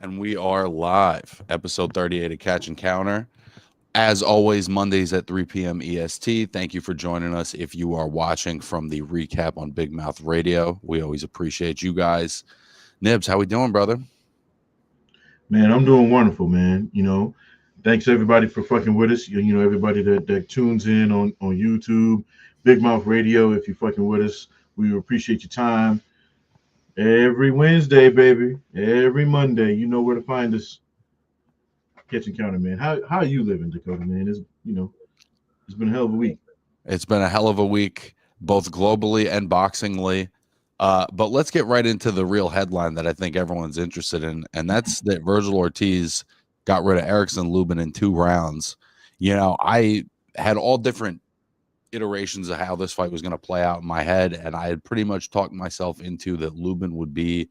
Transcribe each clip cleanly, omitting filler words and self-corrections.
And we are live, episode 38 of Catch and Counter. As always, Mondays at 3 p.m. EST. Thank you for joining us. If you are watching from the recap on Big Mouth Radio, we always appreciate you guys. Nibs, how we doing, brother? Man, I'm doing wonderful, man. Thanks everybody for fucking with us. Everybody that tunes in on YouTube, Big Mouth Radio. If you fucking with us, we appreciate your time. Every Wednesday, baby. Every Monday, you know where to find us. Kitchen Counter, man. How you living, Dakota, man? It's been a hell of a week. It's been a hell of a week, both globally and boxingly. But let's get right into the real headline that I think everyone's interested in, and that's that Vergil Ortiz got rid of Erickson Lubin in 2 rounds. I had all different iterations of how this fight was going to play out in my head, and I had pretty much talked myself into that Lubin would be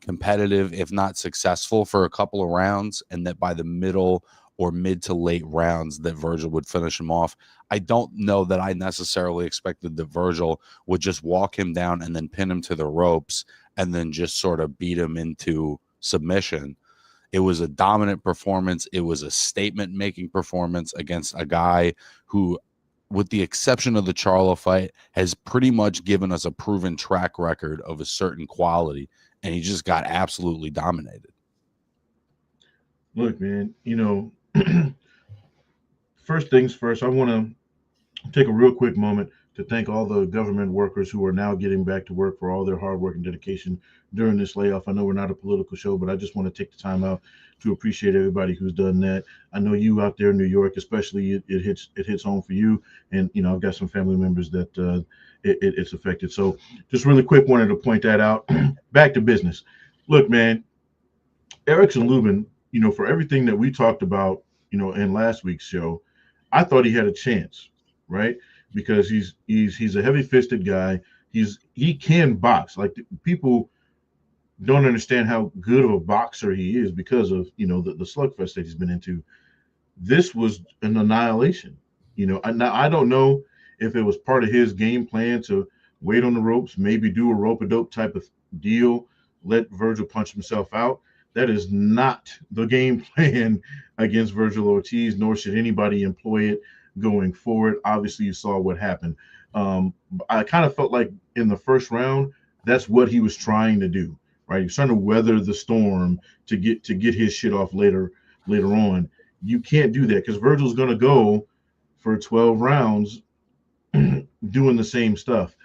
competitive, if not successful, for a couple of rounds, and that by the middle or mid to late rounds that Vergil would finish him off. I don't know that I necessarily expected that Vergil would just walk him down and then pin him to the ropes and then just sort of beat him into submission. It was a dominant performance. It was a statement making performance against a guy who, with the exception of the Charlo fight, has pretty much given us a proven track record of a certain quality, and he just got absolutely dominated. Look, man. First things first. I want to take a real quick moment to thank all the government workers who are now getting back to work for all their hard work and dedication during this layoff. I know we're not a political show, but I just want to take the time out to appreciate everybody who's done that. I know you out there in New York, especially, it hits home for you, and I've got some family members that it's affected. So, just really quick, wanted to point that out. Back to business. Look, man, Erickson Lubin, for everything that we talked about, in last week's show, I thought he had a chance, right? Because he's a heavy fisted guy. He can box. Like, people don't understand how good of a boxer he is because of the slugfest that he's been into. This was an annihilation. I don't know if it was part of his game plan to wait on the ropes, maybe do a rope a dope type of deal, let Vergil punch himself out. That is not the game plan against Vergil Ortiz, nor should anybody employ it going forward. Obviously, you saw what happened. I kind of felt like in the first round, that's what he was trying to do, right? He's trying to weather the storm to get his shit off later on. You can't do that because Virgil's going to go for 12 rounds doing the same stuff,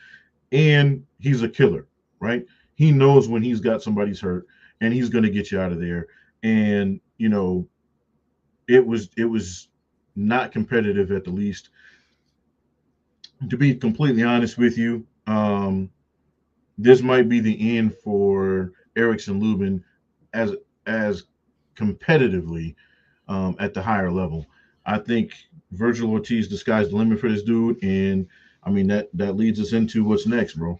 and he's a killer, right? He knows when he's got somebody's hurt, and he's going to get you out of there. And it was not competitive at the least. To be completely honest with you, this might be the end for Erickson Lubin as as competitively at the higher level. I think Vergil Ortiz disguised the limit for this dude, and I mean that leads us into what's next, bro.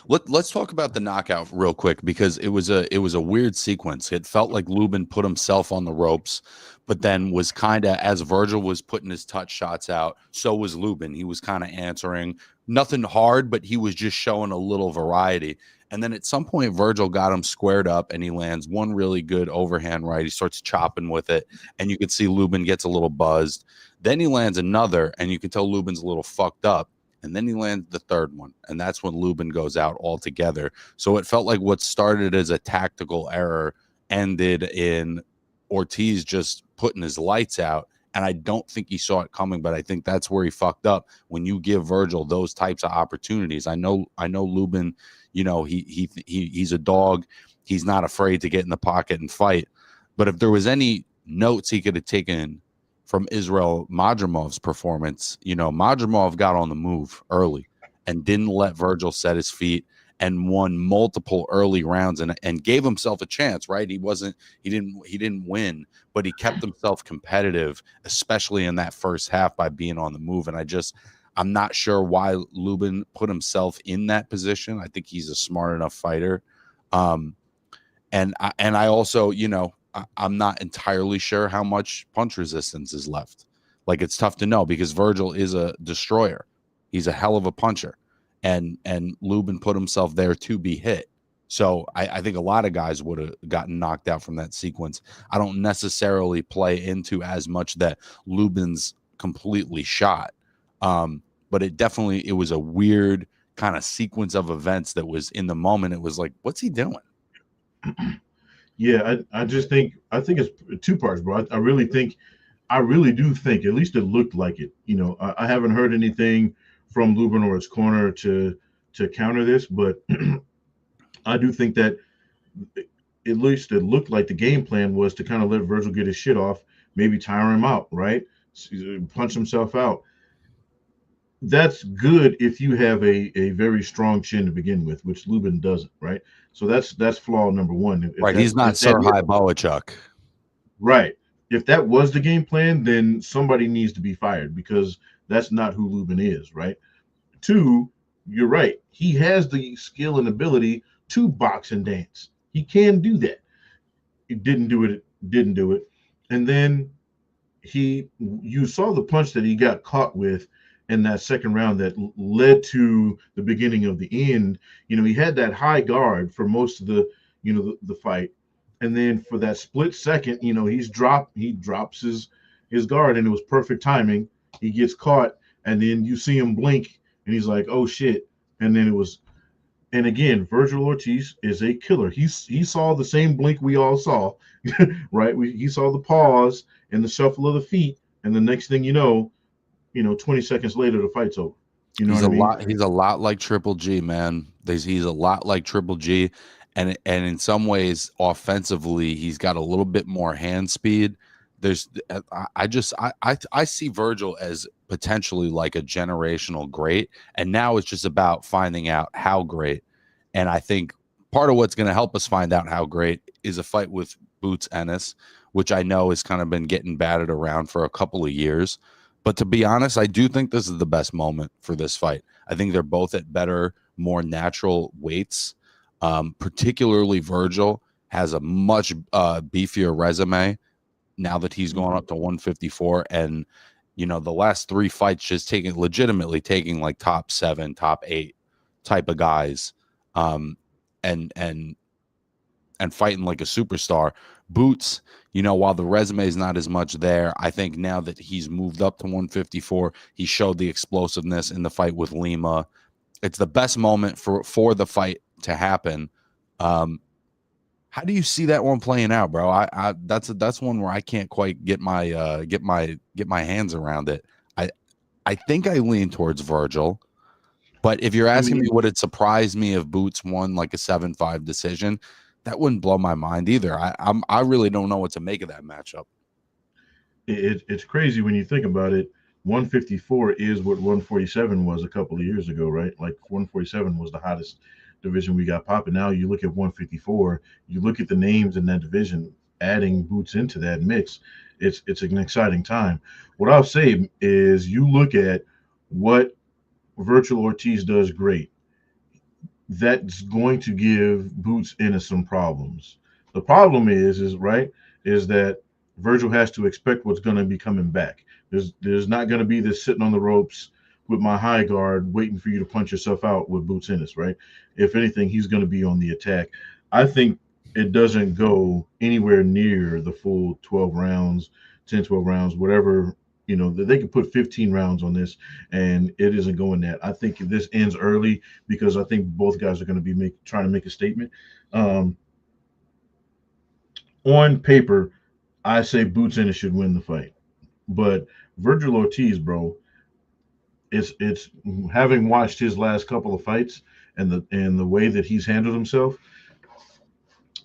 Let's talk about the knockout real quick because it was a weird sequence. It felt like Lubin put himself on the ropes, but then was kind of, as Vergil was putting his touch shots out, so was Lubin. He was kind of answering nothing hard, but he was just showing a little variety. And then at some point, Vergil got him squared up, and he lands one really good overhand right. He starts chopping with it, and you could see Lubin gets a little buzzed. Then he lands another, and you can tell Lubin's a little fucked up. And then he lands the third one, and that's when Lubin goes out altogether. So it felt like what started as a tactical error ended in Ortiz just putting his lights out. And I don't think he saw it coming, but I think that's where he fucked up. When you give Vergil those types of opportunities, I know Lubin, he's a dog. He's not afraid to get in the pocket and fight. But if there was any notes he could have taken from Israel Madrimov's performance, Madrimov got on the move early and didn't let Vergil set his feet and won multiple early rounds and gave himself a chance, right? He didn't win, but he kept himself competitive, especially in that first half by being on the move. And I'm not sure why Lubin put himself in that position. I think he's a smart enough fighter. And I also, I'm not entirely sure how much punch resistance is left. Like, it's tough to know because Vergil is a destroyer. He's a hell of a puncher. And Lubin put himself there to be hit. So I think a lot of guys would have gotten knocked out from that sequence. I don't necessarily play into as much that Lubin's completely shot. But it was a weird kind of sequence of events that was in the moment. It was like, what's he doing? Yeah, I think it's two parts, bro. I really do think, at least it looked like it. You know, I haven't heard anything from Lubin or his corner to counter this, but I do think that at least it looked like the game plan was to kind of let Vergil get his shit off, maybe tire him out, right? Punch himself out. That's good if you have a very strong chin to begin with, which Lubin doesn't, right? So that's flaw number one. Right. He's not If that Sir is High Boachuk. right, if that was the game plan, then somebody needs to be fired because that's not who Lubin is, right? Two, you're right. He has the skill and ability to box and dance. He can do that. He didn't do it. Didn't do it. And then you saw the punch that he got caught with in that second round that led to the beginning of the end. You know, he had that high guard for most of the fight, and then for that split second, you know, he drops his guard, and it was perfect timing. He gets caught, and then you see him blink, and he's like, "Oh shit!" And then it was. And again, Vergil Ortiz is a killer. He saw the same blink we all saw, right? He saw the pause and the shuffle of the feet, and the next thing you know, 20 seconds later, the fight's over. You know He's what I a mean? lot. He's a lot like Triple G, man. He's a lot like Triple G, and in some ways, offensively, he's got a little bit more hand speed. There's, I see Vergil as potentially like a generational great, and now it's just about finding out how great. And I think part of what's going to help us find out how great is a fight with Boots Ennis, which I know has kind of been getting batted around for a couple of years. But to be honest, I do think this is the best moment for this fight. I think they're both at better, more natural weights. Particularly Vergil has a much beefier resume now that he's going up to 154. And, you know, the last three fights just legitimately taking like top 7, top 8 type of guys. Um, and, and, and fighting like a superstar. Boots, you know, while the resume is not as much there, I think now that he's moved up to 154, he showed the explosiveness in the fight with Lima. It's the best moment for the fight to happen. How do you see that one playing out, bro? That's one where I can't quite get my hands around it. I think I lean towards Vergil. But if you're I asking me, mean, would it surprise me if Boots won like a 7-5 decision? That wouldn't blow my mind either. I really don't know what to make of that matchup. it's crazy when you think about it. 154 is what 147 was a couple of years ago, right? Like 147 was the hottest division we got popping. Now you look at 154, you look at the names in that division, adding Boots into that mix. It's an exciting time. What I'll say is you look at what Virtual Ortiz does great. That's going to give Boots Ennis some problems. The problem is right, is that Virgil has to expect what's going to be coming back. There's not going to be this sitting on the ropes with my high guard waiting for you to punch yourself out with Boots Ennis, right? If anything, he's going to be on the attack. I think it doesn't go anywhere near the full 12 rounds, 10, 12 rounds, whatever. You know, they can put 15 rounds on this, and it isn't going that. I think this ends early because I think both guys are going to be trying to make a statement. Um, on paper, I say Boots Ennis should win the fight, but Virgil Ortiz, bro, it's having watched his last couple of fights and the way that he's handled himself,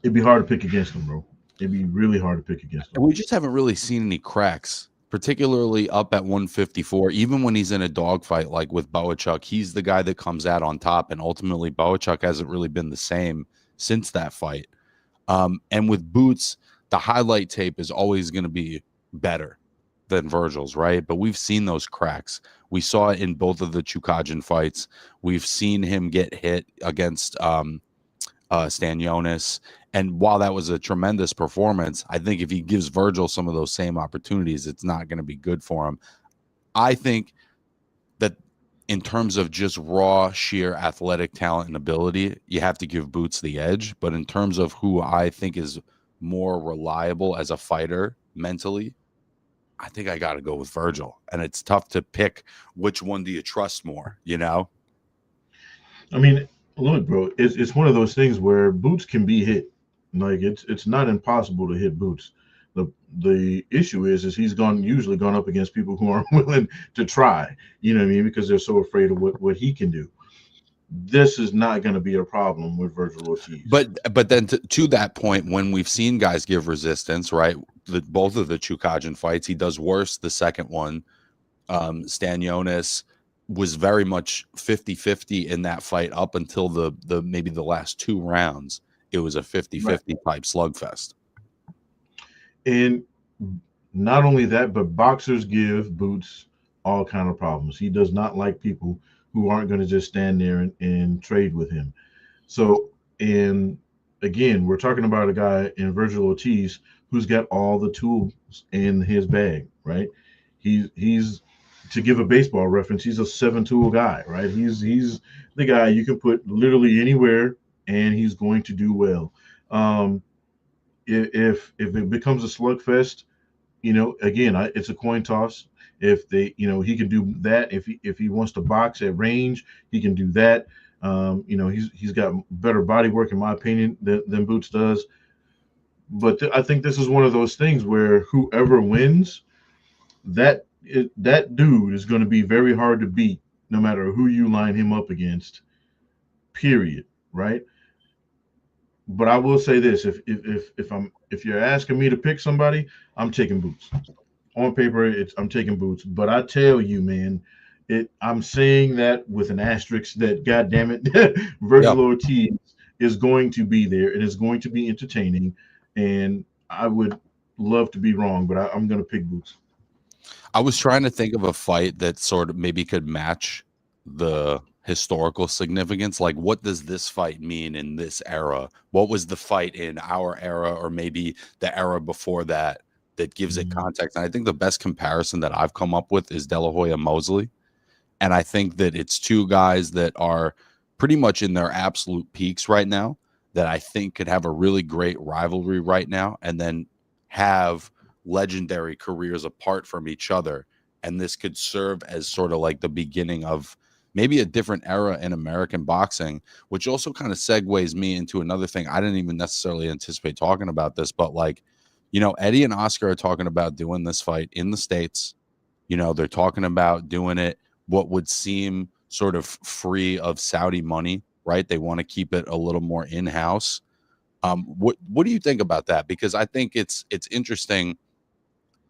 it'd be hard to pick against him, bro. It'd be really hard to pick against him. We just haven't really seen any cracks, particularly up at 154. Even when he's in a dogfight like with Boachuk, he's the guy that comes out on top, and ultimately Boachuk hasn't really been the same since that fight. And with Boots, the highlight tape is always going to be better than Virgil's, right? But we've seen those cracks. We saw it in both of the Chukajin fights. We've seen him get hit against Stanionis. And while that was a tremendous performance, I think if he gives Vergil some of those same opportunities, it's not going to be good for him. I think that in terms of just raw, sheer athletic talent and ability, you have to give Boots the edge. But in terms of who I think is more reliable as a fighter mentally, I think I got to go with Vergil. And it's tough to pick which one do you trust more, you know? I mean, look, bro, it's one of those things where Boots can be hit. Like it's not impossible to hit Boots. The the issue is he's usually gone up against people who aren't willing to try. You know what I mean? Because they're so afraid of what he can do. This is not going to be a problem with Virgil Ortiz. But then to that point, when we've seen guys give resistance, right? Both of the Chukajin fights, he does worse. The second one, Stanionis was very much 50-50 in that fight up until the maybe the last two rounds. It was a 50-50 type slugfest. And not only that, but boxers give Boots all kind of problems. He does not like people who aren't going to just stand there and trade with him. So, and again, we're talking about a guy in Virgil Ortiz who's got all the tools in his bag, right? He's to give a baseball reference, he's a seven-tool guy, right? He's the guy you can put literally anywhere, and he's going to do well. Um, if it becomes a slugfest, again, it's a coin toss. If he can do that. If he wants to box at range, he can do that. He's got better body work, in my opinion, than Boots does. But I think this is one of those things where whoever wins, that dude is going to be very hard to beat, no matter who you line him up against. Period. Right. But I will say this: if you're asking me to pick somebody, I'm taking Boots. On paper, I'm taking Boots. But I tell you, man, I'm saying that with an asterisk that, God damn it, Yeah. Virgil Ortiz is going to be there and is going to be entertaining. And I would love to be wrong, but I'm going to pick Boots. I was trying to think of a fight that sort of maybe could match the historical significance. Like, what does this fight mean in this era? What was the fight in our era, or maybe the era before that, that gives it Mm. context? And I think the best comparison that I've come up with is De La Hoya Mosley. And I think that it's two guys that are pretty much in their absolute peaks right now, that I think could have a really great rivalry right now, and then have legendary careers apart from each other. And this could serve as sort of like the beginning of maybe a different era in American boxing, which also kind of segues me into another thing. I didn't even necessarily anticipate talking about this, but like, Eddie and Oscar are talking about doing this fight in the States. They're talking about doing it what would seem sort of free of Saudi money, right? They want to keep it a little more in-house. What do you think about that? Because I think it's interesting,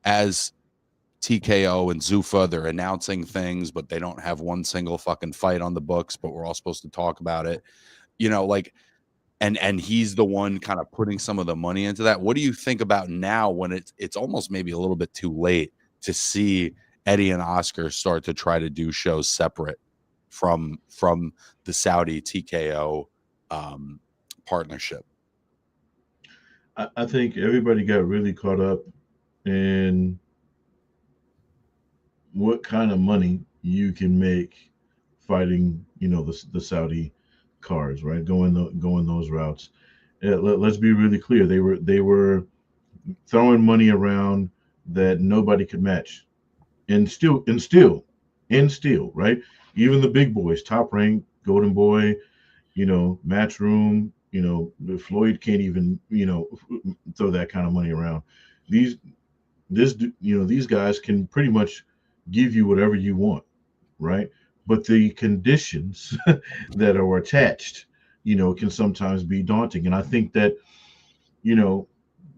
as TKO and Zuffa, they're announcing things, but they don't have one single fucking fight on the books, but we're all supposed to talk about it. Like, and he's the one kind of putting some of the money into that. What do you think about now, when it's almost maybe a little bit too late to see Eddie and Oscar start to try to do shows separate from the Saudi TKO partnership? I think everybody got really caught up in what kind of money you can make fighting, the Saudi cars, right? Going those routes. Let's be really clear. They were throwing money around that nobody could match, and still, right? Even the big boys, Top Rank, Golden Boy, Matchroom, Floyd can't even, throw that kind of money around. These these guys can pretty much give you whatever you want, right? But the conditions that are attached, can sometimes be daunting. And I think that, you know,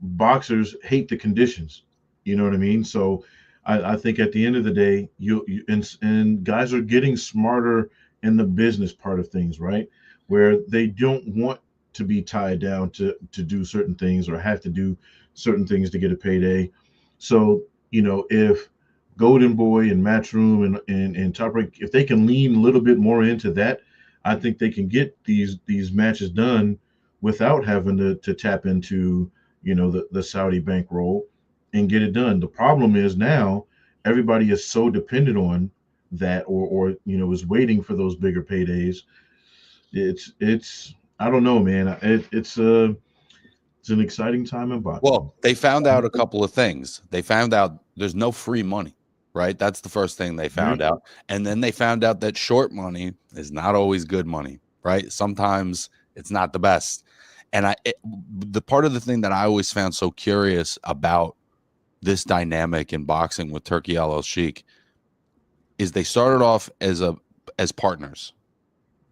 boxers hate the conditions. You know what I mean? So I think at the end of the day, and guys are getting smarter in the business part of things, right? Where they don't want to be tied down to do certain things or have to do certain things to get a payday. So, if Golden Boy and Matchroom and Top Rank, if they can lean a little bit more into that, I think they can get these matches done without having to tap into, the Saudi bankroll and get it done. The problem is now everybody is so dependent on that, or is waiting for those bigger paydays. It's I don't know, man. It's an exciting time in boxing. Well, they found out a couple of things. They found out there's no free money, right? That's the first thing they found out. And then they found out that short money is not always good money, right? Sometimes it's not the best. And the part of the thing that I always found so curious about this dynamic in boxing with Turki Al Sheikh is they started off as partners,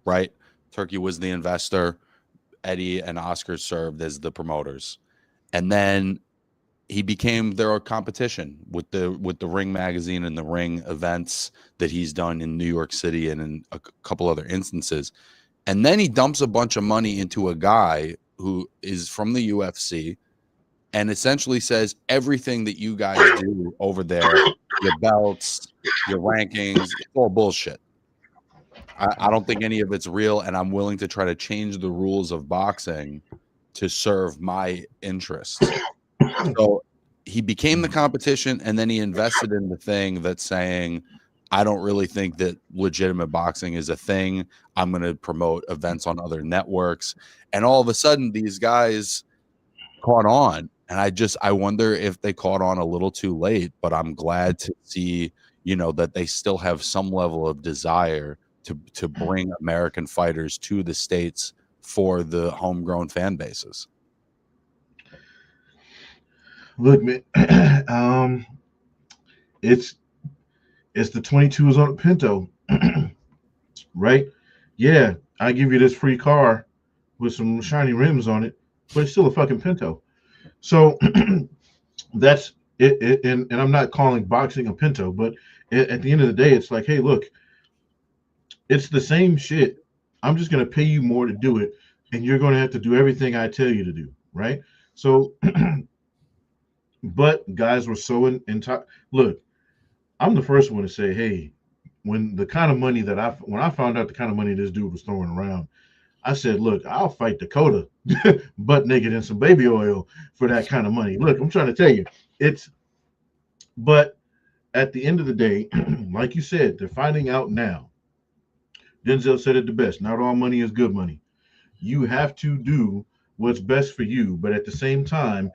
right? Turki was the investor, Eddie and Oscar served as the promoters. And then he became their competition with the Ring magazine and the Ring events that he's done in New York City and in a couple other instances. And then he dumps a bunch of money into a guy who is from the UFC and essentially says everything that you guys do over there, your belts, your rankings, it's all bullshit. I don't think any of it's real, and I'm willing to try to change the rules of boxing to serve my interests. So he became the competition, and then he invested in the thing that's saying, I don't really think that legitimate boxing is a thing. I'm going to promote events on other networks. And all of a sudden, these guys caught on. And I wonder if they caught on a little too late, but I'm glad to see, that they still have some level of desire to bring American fighters to the States for the homegrown fan bases. Look, man, it's the 22s on a Pinto, right? Yeah, I give you this free car with some shiny rims on it, but it's still a fucking Pinto. So that's it. And I'm not calling boxing a Pinto, but at the end of the day, it's like, hey, look, it's the same shit. I'm just going to pay you more to do it, and you're going to have to do everything I tell you to do, right? So, but guys were so in top. Look, I'm the first one to say, hey, when the kind of money when I found out the kind of money this dude was throwing around, I said, look, I'll fight Dakota butt naked in some baby oil for that kind of money. Look, I'm trying to tell you, but at the end of the day, like you said, they're finding out now. Denzel said it the best. Not all money is good money. You have to do what's best for you, but at the same time,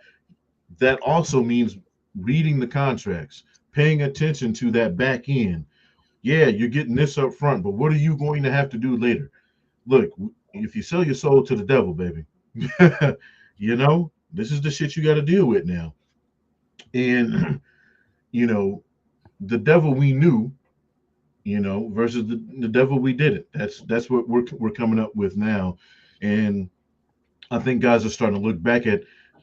that also means reading the contracts, paying attention to that back end. Yeah, you're getting this up front, but what are you going to have to do later? Look, if you sell your soul to the devil, baby, this is the shit you got to deal with now. And, the devil we knew, versus the devil we didn't. That's what we're coming up with now. And I think guys are starting to look back at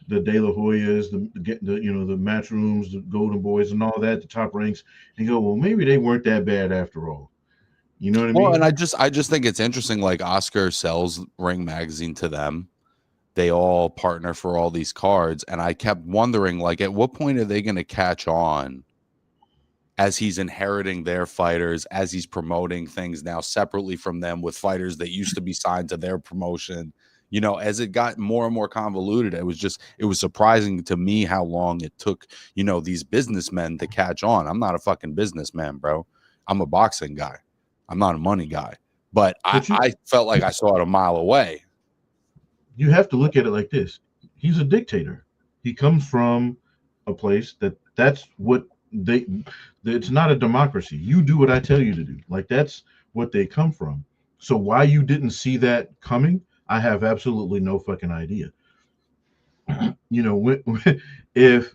the De La Hoyas, the Matchrooms, the Golden Boys, and all that, the top ranks, and go, well, maybe they weren't that bad after all. You know what I mean? Well, and I just think it's interesting. Like Oscar sells Ring magazine to them. They all partner for all these cards, and I kept wondering, like, at what point are they going to catch on as he's inheriting their fighters, as he's promoting things now separately from them with fighters that used to be signed to their promotion. As it got more and more convoluted, it was surprising to me how long it took, these businessmen to catch on. I'm not a fucking businessman, bro. I'm a boxing guy. I'm not a money guy. But I felt like I saw it a mile away. You have to look at it like this. He's a dictator. He comes from a place that's what it's not a democracy. You do what I tell you to do. Like, that's what they come from. So why you didn't see that coming, I have absolutely no fucking idea. If,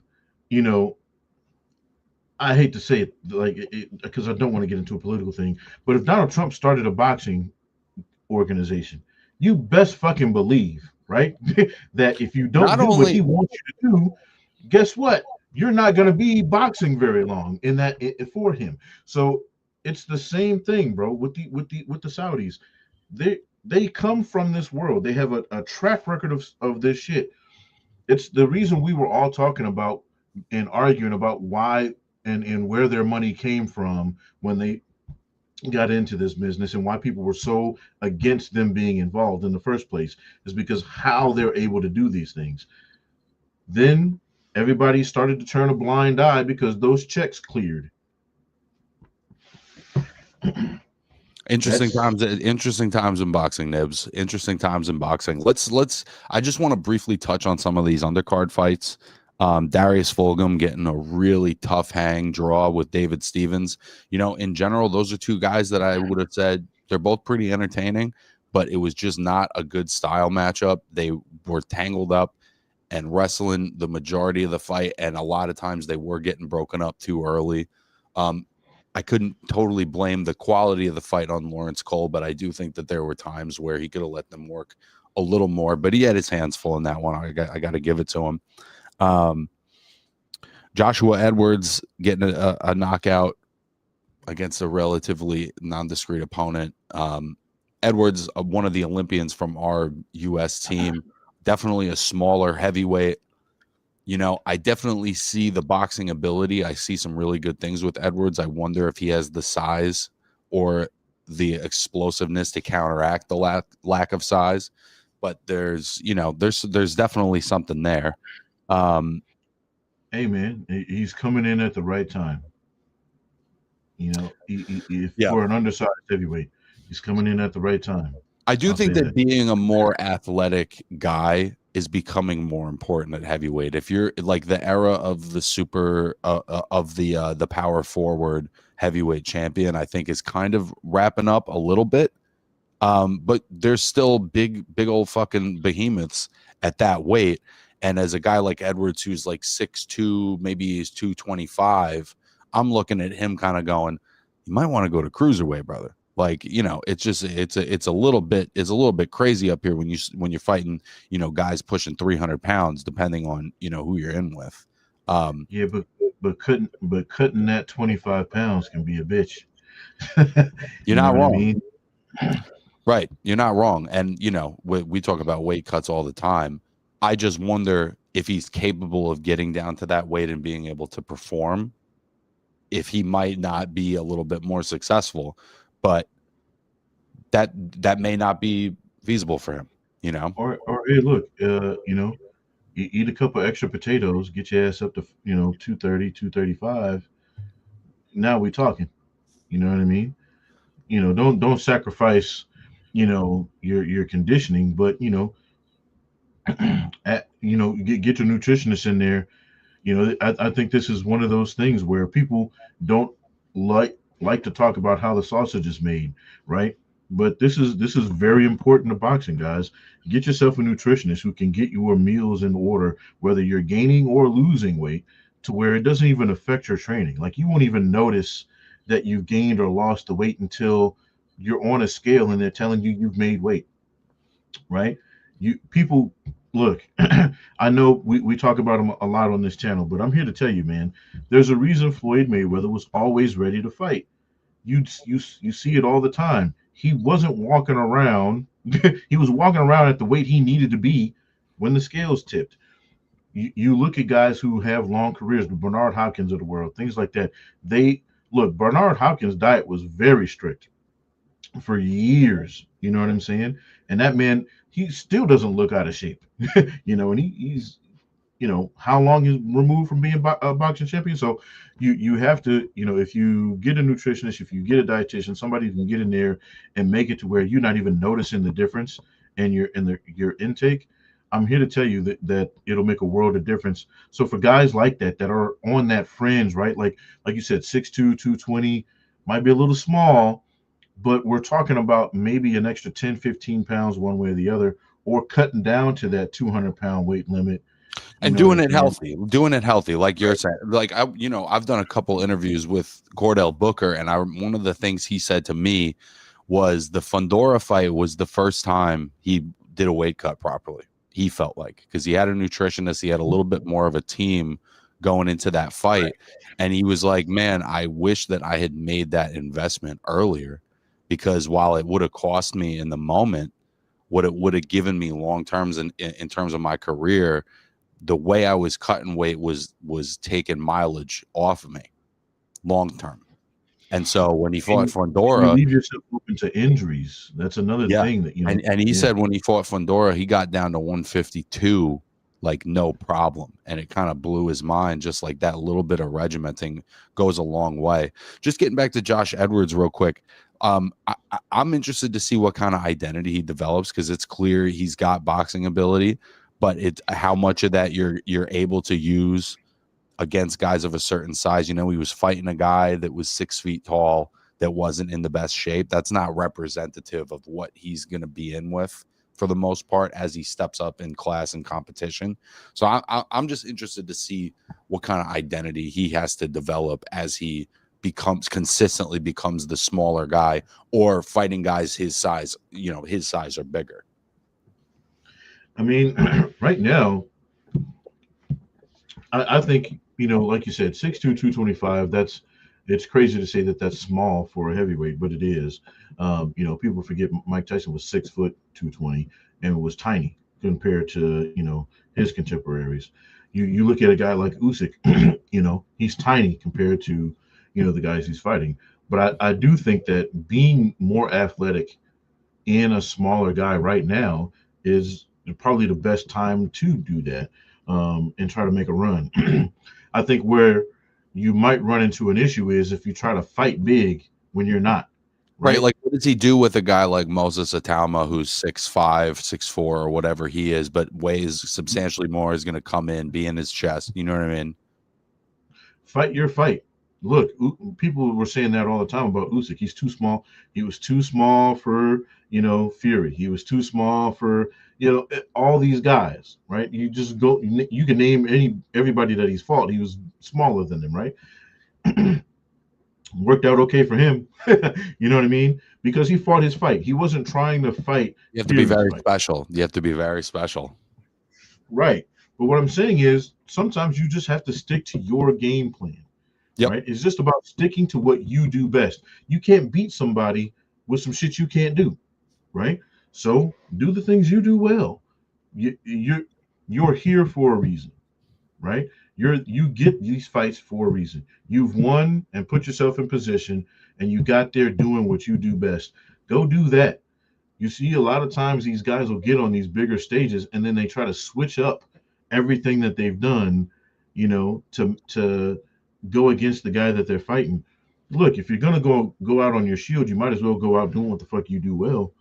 I hate to say it, like, because I don't want to get into a political thing, but if Donald Trump started a boxing organization, you best fucking believe, right, that if you don't do what he wants you to do, guess what? You're not going to be boxing very long for him. So it's the same thing, bro, with the Saudis. They come from this world. They have a track record of this shit. It's the reason we were all talking about and arguing about why and where their money came from when they got into this business, and why people were so against them being involved in the first place, is because how they're able to do these things. Then everybody started to turn a blind eye because those checks cleared. Interesting That's times. Interesting times in boxing, Nibs. Interesting times in boxing. Let's. I just want to briefly touch on some of these undercard fights. Darius Fulgham getting a really tough hang draw with David Stevens. You know, in general, those are two guys that I would have said they're both pretty entertaining, but it was just not a good style matchup. They were tangled up and wrestling the majority of the fight, and a lot of times they were getting broken up too early. Um, I couldn't totally blame the quality of the fight on Lawrence Cole, but I do think that there were times where he could have let them work a little more. But he had his hands full in that one. I got to give it to him. Um, Joshua Edwards getting a knockout against a relatively nondiscreet opponent. Edwards, one of the Olympians from our U.S. team, definitely a smaller heavyweight. You know, I definitely see the boxing ability. I see some really good things with Edwards. I wonder if he has the size or the explosiveness to counteract the lack of size. But there's, you know, there's definitely something there. Um, Hey man, he's coming in at the right time. If yeah, for an undersized heavyweight, he's coming in at the right time. I do I'll think say that that. being a more athletic guy is becoming more important at heavyweight. If you're like the era of the super of the power forward heavyweight champion, I think is kind of wrapping up a little bit. But there's still big old fucking behemoths at that weight. And as a guy like Edwards, who's like 6'2", maybe he's 225, I'm looking at him kind of going, you might want to go to cruiserweight, brother. Like, you know, it's just it's a little bit crazy up here when you're fighting, you know, guys pushing 300 pounds, depending on, you know, who you're in with. Yeah, but cutting that 25 pounds can be a bitch. You're You know not what I wrong. mean? Right. You're not wrong. And, you know, we talk about weight cuts all the time. I just wonder if he's capable of getting down to that weight and being able to perform, if he might not be a little bit more successful, but that may not be feasible for him, you know? Or hey, look, eat a couple extra potatoes, get your ass up to 230, 235. Now we talking. You know what I mean? Don't sacrifice, your conditioning, but get your nutritionist in there. I think this is one of those things where people don't like to talk about how the sausage is made, right? But this is very important to boxing, guys. Get yourself a nutritionist who can get your meals in order, whether you're gaining or losing weight, to where it doesn't even affect your training. Like you won't even notice that you've gained or lost the weight until you're on a scale and they're telling you you've made weight, right? You people look. I know we talk about him a lot on this channel, but I'm here to tell you, man, there's a reason Floyd Mayweather was always ready to fight. You see it all the time. He wasn't walking around. He was walking around at the weight he needed to be when the scales tipped. You look at guys who have long careers, the Bernard Hopkins of the world, things like that. They look. Bernard Hopkins' diet was very strict for years. You know what I'm saying? And that man, he still doesn't look out of shape. And he's how long is removed from being a boxing champion. So you have to, if you get a nutritionist, if you get a dietitian, somebody who can get in there and make it to where you're not even noticing the difference your intake. I'm here to tell you that it'll make a world of difference. So for guys like that are on that fringe, right? Like you said, 6'2", 220, might be a little small, but we're talking about maybe an extra 10, 15 pounds one way or the other, or cutting down to that 200-pound weight limit. You And know what I'm saying? doing it healthy, like you're Right. saying. Like I've done a couple interviews with Cordell Booker, and one of the things he said to me was the Fundora fight was the first time he did a weight cut properly. He felt like, because he had a nutritionist, he had a little bit more of a team going into that fight, and he was like, "Man, I wish that I had made that investment earlier, because while it would have cost me in the moment, what it would have given me long terms in terms of my career." The way I was cutting weight was taking mileage off of me long term. And so when he fought And you Fundora, leave yourself open to injuries. That's another yeah. thing that And he yeah. said when he fought Fundora, he got down to 152 like no problem. And it kind of blew his mind. Just like that little bit of regimenting goes a long way. Just getting back to Josh Edwards real quick. I'm interested to see what kind of identity he develops, because it's clear he's got boxing ability, but it's how much of that you're able to use against guys of a certain size. You know, he was fighting a guy that was 6 feet tall that wasn't in the best shape. That's not representative of what he's going to be in with for the most part as he steps up in class and competition. So I'm just interested to see what kind of identity he has to develop as he consistently becomes the smaller guy, or fighting guys his size, his size or bigger. I mean, right now, I think, like you said, 6'2", 225. It's crazy to say that that's small for a heavyweight, but it is. People forget Mike Tyson was 6 foot 220 and was tiny compared to his contemporaries. You look at a guy like Usyk, he's tiny compared to the guys he's fighting. But I do think that being more athletic in a smaller guy right now is probably the best time to do that, and try to make a run. I think where you might run into an issue is if you try to fight big when you're not. Right. Like, what does he do with a guy like Moses Atama, who's 6'5", 6'4", or whatever he is, but weighs substantially more, is going to come in, be in his chest? You know what I mean? Fight your fight. Look, people were saying that all the time about Usyk. He's too small. He was too small for, Fury. He was too small for, all these guys, right? You just go, you can name everybody that he's fought. He was smaller than them, right? Worked out okay for him. You know what I mean? Because he fought his fight. He wasn't trying to fight. You have to be very special. You have to be very special. Right. But what I'm saying is sometimes you just have to stick to your game plan. Yep. Right? It's just about sticking to what you do best. You can't beat somebody with some shit you can't do, right? So do the things you do well. You're here for a reason, right? You get these fights for a reason. You've won and put yourself in position, and you got there doing what you do best. Go do that. You see, a lot of times these guys will get on these bigger stages, and then they try to switch up everything that they've done, to go against the guy that they're fighting. Look, if you're gonna go out on your shield, you might as well go out doing what the fuck you do well,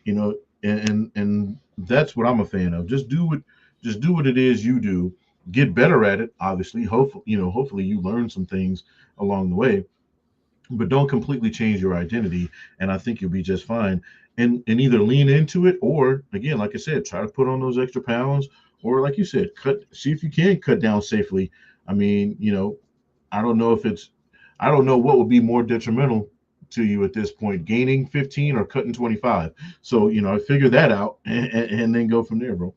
and that's what I'm a fan of. Just do what it is you do. Get better at it, obviously. Hopefully you learn some things along the way, but don't completely change your identity, and I think you'll be just fine. And either lean into it, or again, like I said, try to put on those extra pounds, or like you said, see if you can cut down safely. I mean, I don't know what would be more detrimental to you at this point, gaining 15 or cutting 25. So, figure that out and then go from there, bro.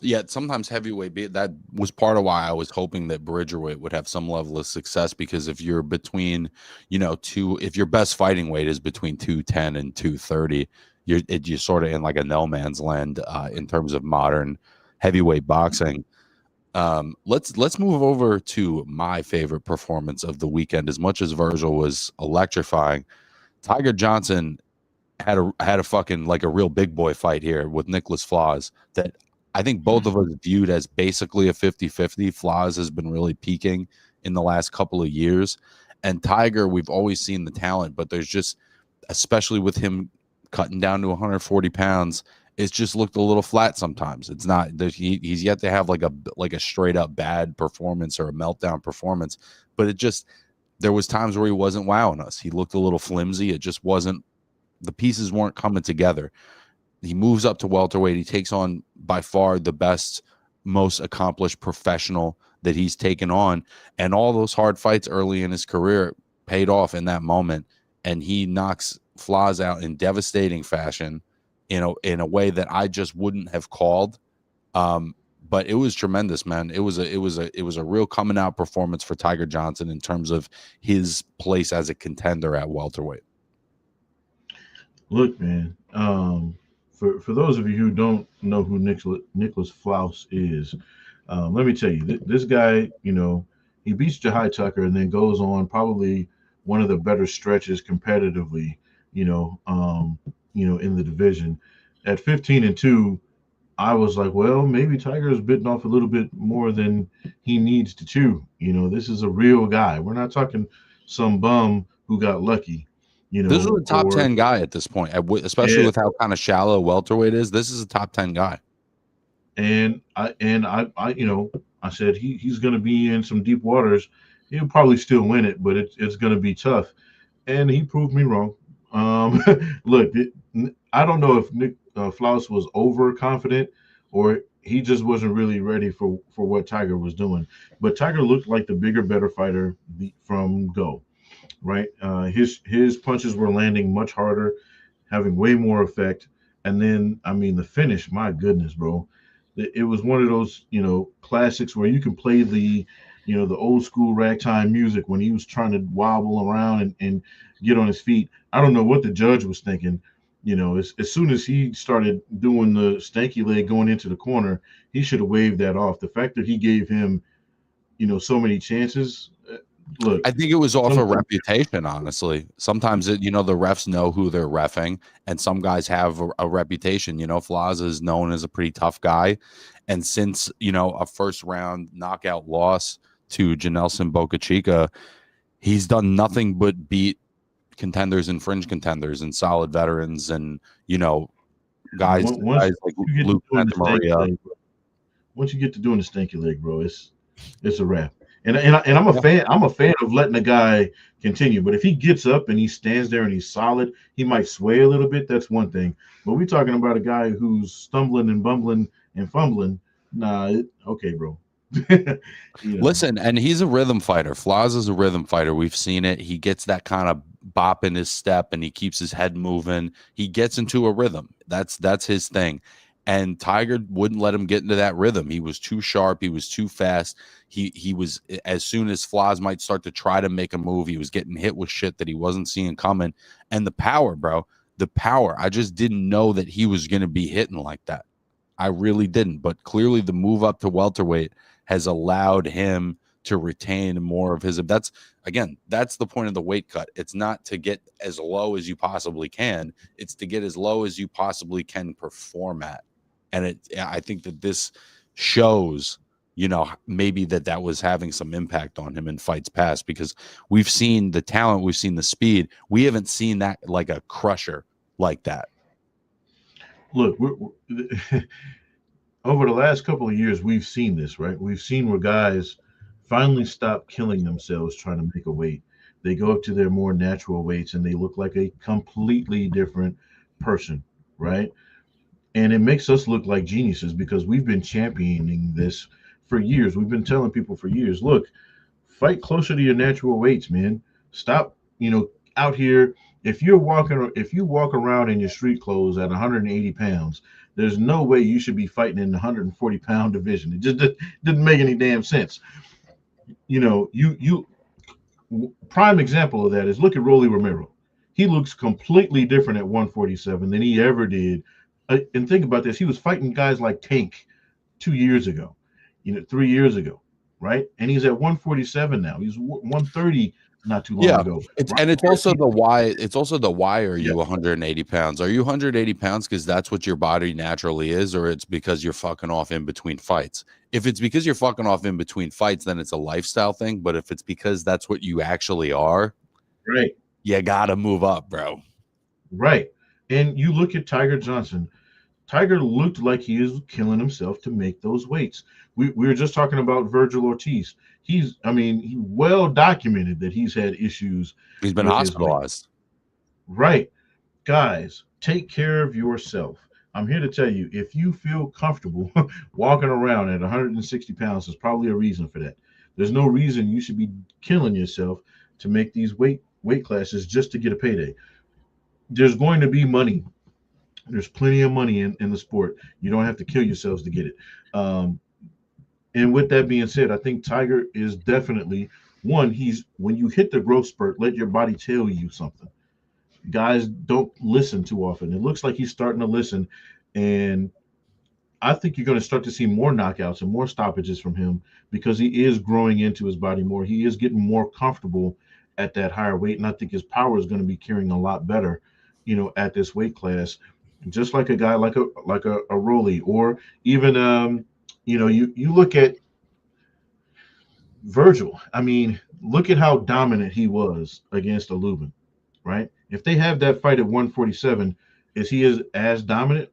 Yeah, sometimes heavyweight, that was part of why I was hoping that Bridgerweight would have some level of success, because if you're between, if your best fighting weight is between 210 and 230, you're sort of in like a no man's land in terms of modern heavyweight boxing. Let's move over to my favorite performance of the weekend. As much as Vergil was electrifying, Tiger Johnson had a fucking like a real big boy fight here with Nicholas Flores that I think both of us viewed as basically a 50-50. Flores has been really peaking in the last couple of years, and Tiger, we've always seen the talent, but there's just, especially with him cutting down to 140 pounds, it's just looked a little flat sometimes. It's not, he's yet to have like a straight up bad performance or a meltdown performance, but there was times where he wasn't wowing us. He looked a little flimsy. It just wasn't, the pieces weren't coming together. He moves up to welterweight. He takes on by far the best, most accomplished professional that he's taken on, and all those hard fights early in his career paid off in that moment, and he knocks Flores out in devastating fashion, in a way that I just wouldn't have called. But it was tremendous, man. It was a real coming out performance for Tiger Johnson in terms of his place as a contender at welterweight. Look, man, for those of you who don't know who Nicholas Flores is, let me tell you, this guy, he beats Jahai Tucker and then goes on probably one of the better stretches competitively, in the division. At 15-2, I was like, well, maybe Tiger is bitten off a little bit more than he needs to chew. This is a real guy. We're not talking some bum who got lucky, This is a top or 10 guy at this point, especially yeah. with how kind of shallow welterweight is. This is a top 10 guy. I said he's going to be in some deep waters. He'll probably still win it, but it's going to be tough. And he proved me wrong. Look, I don't know if Nick Flaus was overconfident or he just wasn't really ready for what Tiger was doing. But Tiger looked like the bigger, better fighter from go. Right, his punches were landing much harder, having way more effect. And then, I mean, the finish, my goodness, bro. It was one of those, classics where you can play the old school ragtime music when he was trying to wobble around and get on his feet. I don't know what the judge was thinking. As soon as he started doing the stanky leg going into the corner, he should have waved that off. The fact that he gave him, so many chances. Look, I think it was off a sometimes, reputation, honestly. Sometimes the refs know who they're reffing, and some guys have a reputation. Flaz is known as a pretty tough guy. And since, a first round knockout loss to Janelson Boca Chica, he's done nothing but beat contenders and fringe contenders and solid veterans and, guys, once guys like you get to Luke doing the stanky Santamaria. leg, once you get to doing the stanky leg, bro, it's a wrap. And I'm a fan. I'm a fan of letting the guy continue. But if he gets up and he stands there and he's solid, he might sway a little bit. That's one thing. But we're talking about a guy who's stumbling and bumbling and fumbling. Nah, okay, bro. you know, Listen, and he's a rhythm fighter. Flaz is a rhythm fighter. We've seen it. He gets that kind of bop in his step and he keeps his head moving. He gets into a rhythm. That's his thing. And Tiger wouldn't let him get into that rhythm. He was too sharp. He was too fast. He was, as soon as Flaz might start to try to make a move, he was getting hit with shit that he wasn't seeing coming. And the power, bro, the power. I just didn't know that he was going to be hitting like that. I really didn't. But clearly the move up to welterweight has allowed him to retain more of his. That's the point of the weight cut. It's not to get as low as you possibly can. It's to get as low as you possibly can perform at. And I think that this shows, maybe that was having some impact on him in fights past, because we've seen the talent, we've seen the speed. We haven't seen that like a crusher like that. look, over the last couple of years, we've seen this, right? We've seen where guys finally stop killing themselves trying to make a weight. They go up to their more natural weights and they look like a completely different person, right? And it makes us look like geniuses because we've been championing this for years. We've been telling people for years, look, fight closer to your natural weights, man. Stop, out here. If you walk around in your street clothes at 180 pounds, there's no way you should be fighting in the 140-pound division. It just didn't make any damn sense. You prime example of that is look at Rolly Romero. He looks completely different at 147 than he ever did. And think about this: he was fighting guys like Tank 2 years ago, 3 years ago, right? And he's at 147 now. He's 130 not too long Yeah, ago. it's also the why. It's also the why are Yeah, you 180 pounds? Are you 180 pounds because that's what your body naturally is, or it's because you're fucking off in between fights? If it's because you're fucking off in between fights, then it's a lifestyle thing. But if it's because that's what you actually are, right, you gotta move up, bro. right. And you look at Tiger Johnson. Tiger looked like he is killing himself to make those weights. We were just talking about Vergil Ortiz. He well documented that he's had issues He's been with his weight. hospitalized. Right. Guys, take care of yourself. I'm here to tell you, if you feel comfortable walking around at 160 pounds, there's probably a reason for that. There's no reason you should be killing yourself to make these weight classes just to get a payday. There's going to be money. There's plenty of money in the sport. You don't have to kill yourselves to get it. Um, and with that being said, I think Tiger is definitely one. He's when you hit the growth spurt, let your body tell you something. Guys don't listen too often. It looks like he's starting to listen, and I think you're going to start to see more knockouts and more stoppages from him because he is growing into his body more. He is getting more comfortable at that higher weight, and I think his power is going to be carrying a lot better, at this weight class. just like a guy like a Rolly, or even you look at Vergil. I mean, look at how dominant he was against a Lubin, right? If they have that fight at 147, is he as dominant?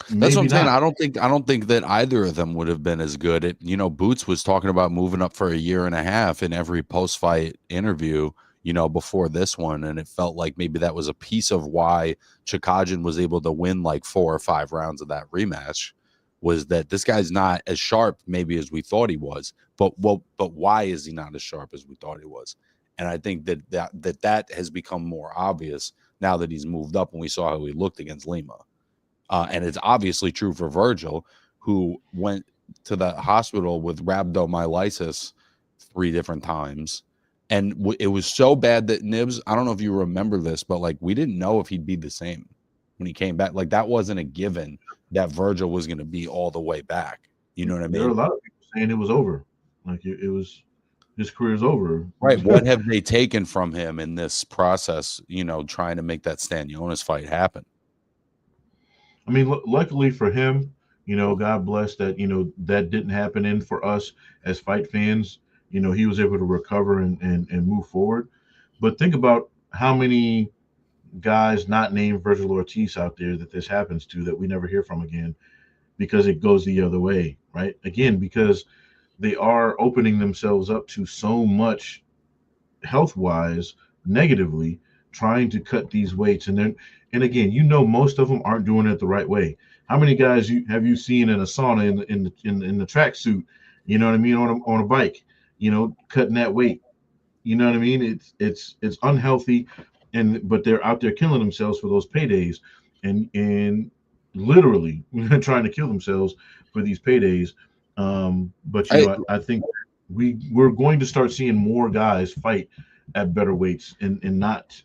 That's what Maybe I'm saying. not. I don't think that either of them would have been as good. Boots was talking about moving up for a year and a half in every post fight interview, before this one, and it felt like maybe that was a piece of why Chikadjian was able to win like 4 or 5 rounds of that rematch. Was that this guy's not as sharp maybe as we thought he was, but why is he not as sharp as we thought he was? And I think that has become more obvious now that he's moved up, and we saw how he looked against Lima. And it's obviously true for Vergil, who went to the hospital with rhabdomyolysis 3 different times. And it was so bad that Nibs, I don't know if you remember this, but like we didn't know if he'd be the same when he came back. Like that wasn't a given that Vergil was going to be all the way back. You know what I There are a mean? lot of people saying it was over, like it was his career's over. Right. What have they taken from him in this process, trying to make that Stanionis fight happen? I mean, luckily for him, God bless that, that didn't happen. And for us as fight fans, he was able to recover and move forward. But think about how many guys not named Virgil Ortiz out there that this happens to that we never hear from again because it goes the other way, right? Again, because they are opening themselves up to so much health wise negatively trying to cut these weights. And again, most of them aren't doing it the right way. How many guys have you seen in a sauna in the tracksuit, you know what I mean, on a bike, cutting that weight? You know what I mean? It's unhealthy, and but they're out there killing themselves for those paydays, and literally trying to kill themselves for these paydays. But I, I think we're going to start seeing more guys fight at better weights and not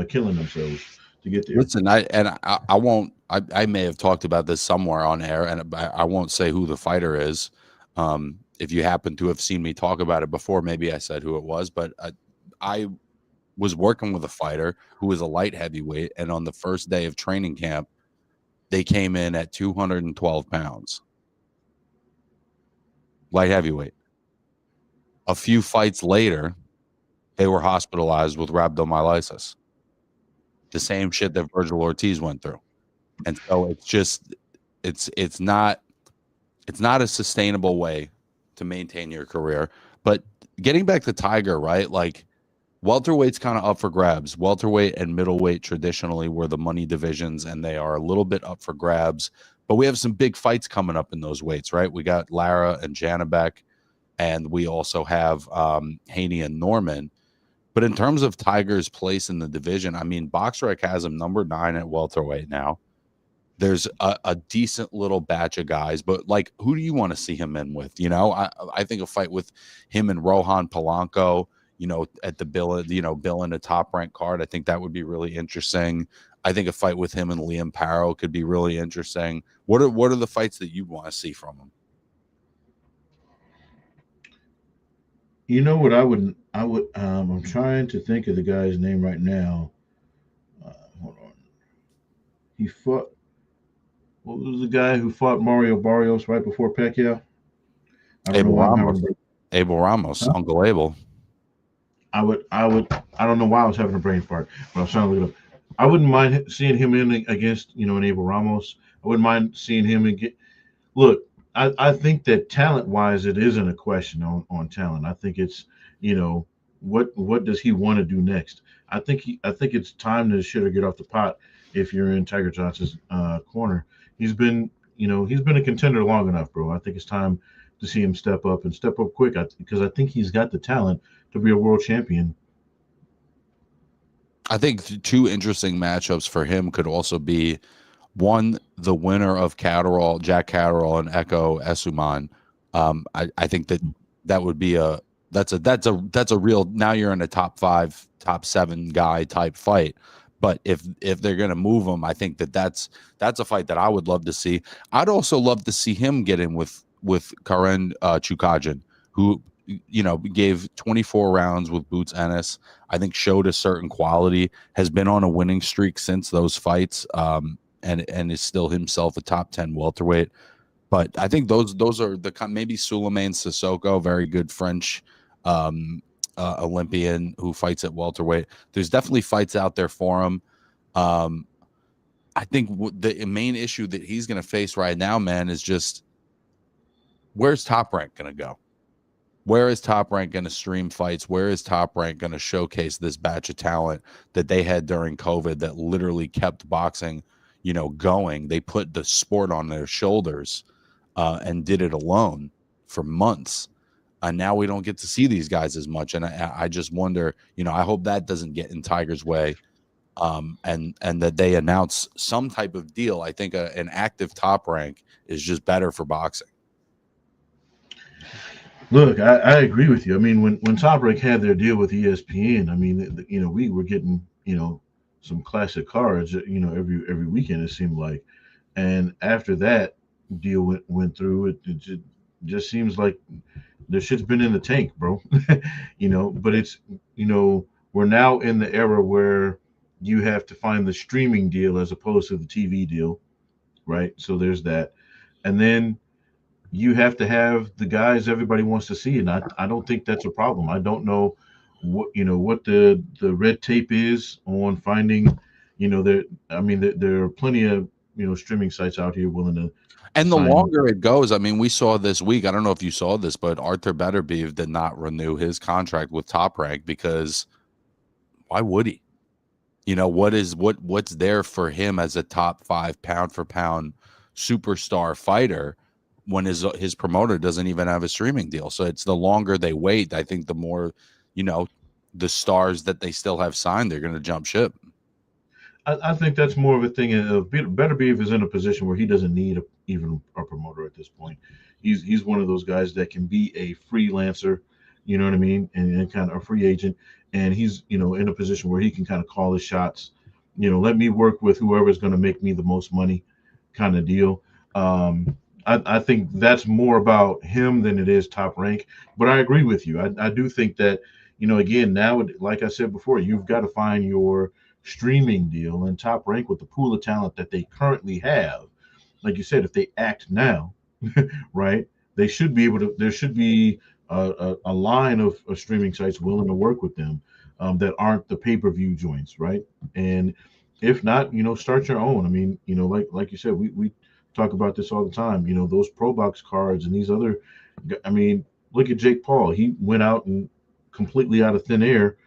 killing themselves to get there. Listen, I won't. I may have talked about this somewhere on air, and I won't say who the fighter is. If you happen to have seen me talk about it before, maybe I said who it was. But I was working with a fighter who was a light heavyweight, and on the first day of training camp, they came in at 212 pounds, light heavyweight. A few fights later, they were hospitalized with rhabdomyolysis, the same shit that Virgil Ortiz went through. And so it's just it's not a sustainable way to maintain your career. But getting back to Tiger, right? Like welterweight's kind of up for grabs. Welterweight and middleweight traditionally were the money divisions, and they are a little bit up for grabs. But we have some big fights coming up in those weights, right? We got Lara and Janabek, and we also have Haney and Norman. But in terms of Tiger's place in the division, I mean, BoxRec has him number 9 at welterweight now. There's a decent little batch of guys, but like, who do you want to see him in with? I think a fight with him and Rohan Polanco, at the Bill in a top ranked card. I think that would be really interesting. I think a fight with him and Liam Parrow could be really interesting. What are the fights that you want to see from him? You know what I would I'm trying to think of the guy's name right now. Hold on. He fought What was the guy who fought Mario Barrios right before Pacquiao? I don't know Abel why I'm Ramos, having Abel Ramos, huh? Uncle Abel. I don't know why I was having a brain fart, but I was trying to look it up. I wouldn't mind seeing him in against, an Abel Ramos. I wouldn't mind seeing him again. Look, I think that talent wise, it isn't a question on talent. I think it's, what does he want to do next? I think it's time to shit or get off the pot if you're in Tiger Johnson's corner. He's been, he's been a contender long enough, bro. I think it's time to see him step up and step up quick because I think he's got the talent to be a world champion. I think two interesting matchups for him could also be one, the winner of Jack Catterall and Echo Esuman. I think that would be that's a real, now you're in a top 5, top 7 guy type fight. But if they're gonna move him, I think that's a fight that I would love to see. I'd also love to see him get in with Karen Chukajin, who gave 24 rounds with Boots Ennis. I think showed a certain quality, has been on a winning streak since those fights. and is still himself a top 10 welterweight. But I think those are the maybe Souleymane Sissoko, very good French Olympian who fights at welterweight. There's definitely fights out there for him. Um, I think the main issue that he's going to face right now, man, is just where's Top Rank going to go? Where is Top Rank going to stream fights? Where is Top Rank going to showcase this batch of talent that they had during COVID that literally kept boxing, going? They put the sport on their shoulders and did it alone for months. And now we don't get to see these guys as much. And I just wonder, I hope that doesn't get in Tiger's way. And that they announce some type of deal. I think an active Top Rank is just better for boxing. Look, I agree with you. I mean, when Top Rank had their deal with ESPN, I mean, we were getting, some classic cards, every weekend, it seemed like. And after that deal went through, it just seems like the shit's been in the tank, bro. But it's, we're now in the era where you have to find the streaming deal as opposed to the TV deal, right? So there's that. And then you have to have the guys everybody wants to see, and I don't think that's a problem. I don't know what the red tape is on finding, there are plenty of streaming sites out here willing to. And the longer it goes, I mean, we saw this week. I don't know if you saw this, but Arthur Beterbiev did not renew his contract with Top Rank because why would he? What's there for him as a top 5 pound for pound superstar fighter when his promoter doesn't even have a streaming deal? So it's the longer they wait, I think the more, the stars that they still have signed, they're going to jump ship. I think that's more of a thing of Beterbiev is in a position where he doesn't need even a promoter at this point. He's one of those guys that can be a freelancer, you know what I mean, and kind of a free agent, and he's in a position where he can kind of call his shots. Let me work with whoever's going to make me the most money, kind of deal. I think that's more about him than it is Top Rank. But I agree with you. I do think that again now, like I said before, you've got to find your streaming deal, and Top Rank with the pool of talent that they currently have. Like you said, if they act now, right, they should be able to. There should be a line of streaming sites willing to work with them that aren't the pay-per-view joints, right? And if not, start your own. I mean, like you said, we talk about this all the time. Those Pro Box cards and these other. I mean, look at Jake Paul. He went out and completely out of thin air,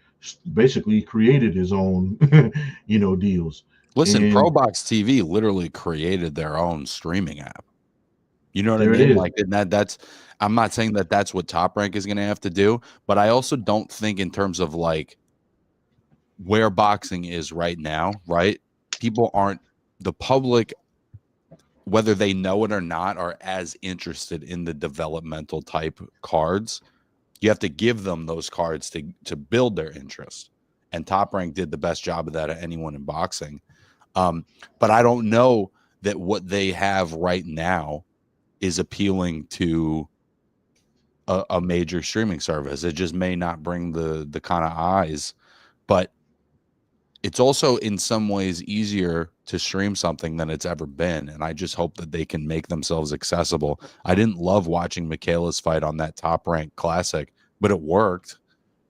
basically created his own, deals. Listen, Pro Box TV literally created their own streaming app. You know what I mean? Like that's. I'm not saying that that's what Top Rank is going to have to do, but I also don't think in terms of like where boxing is right now, right? People aren't, the public, whether they know it or not, are as interested in the developmental type cards. You have to give them those cards to build their interest. And Top Rank did the best job of that of anyone in boxing. But I don't know that what they have right now is appealing to a major streaming service. It just may not bring the kind of eyes, but it's also in some ways easier to stream something than it's ever been. And I just hope that they can make themselves accessible. I didn't love watching Michaela's fight on that Top Rank Classic, but it worked.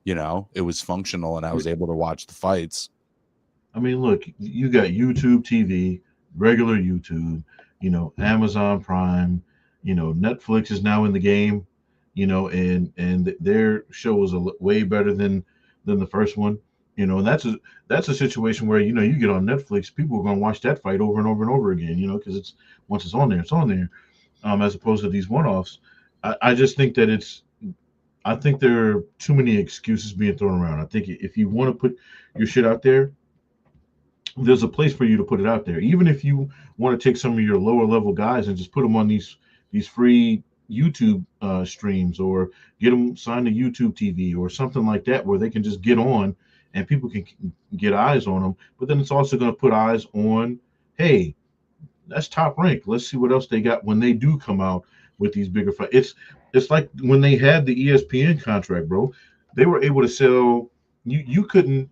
It was functional and I was able to watch the fights. I mean, look, you got YouTube TV, regular YouTube, Amazon Prime, Netflix is now in the game, and their show is way better than the first one, and that's a situation where you get on Netflix, people are going to watch that fight over and over and over again, because it's once it's on there, as opposed to these one-offs. I just think that I think there are too many excuses being thrown around. I think if you want to put your shit out there, there's a place for you to put it out there. Even if you want to take some of your lower level guys and just put them on these free YouTube streams, or get them signed to YouTube TV or something like that, where they can just get on and people can get eyes on them. But then it's also going to put eyes on, hey, that's Top Rank. Let's see what else they got when they do come out with these bigger fights. It's like when they had the ESPN contract, bro. They were able to sell. You couldn't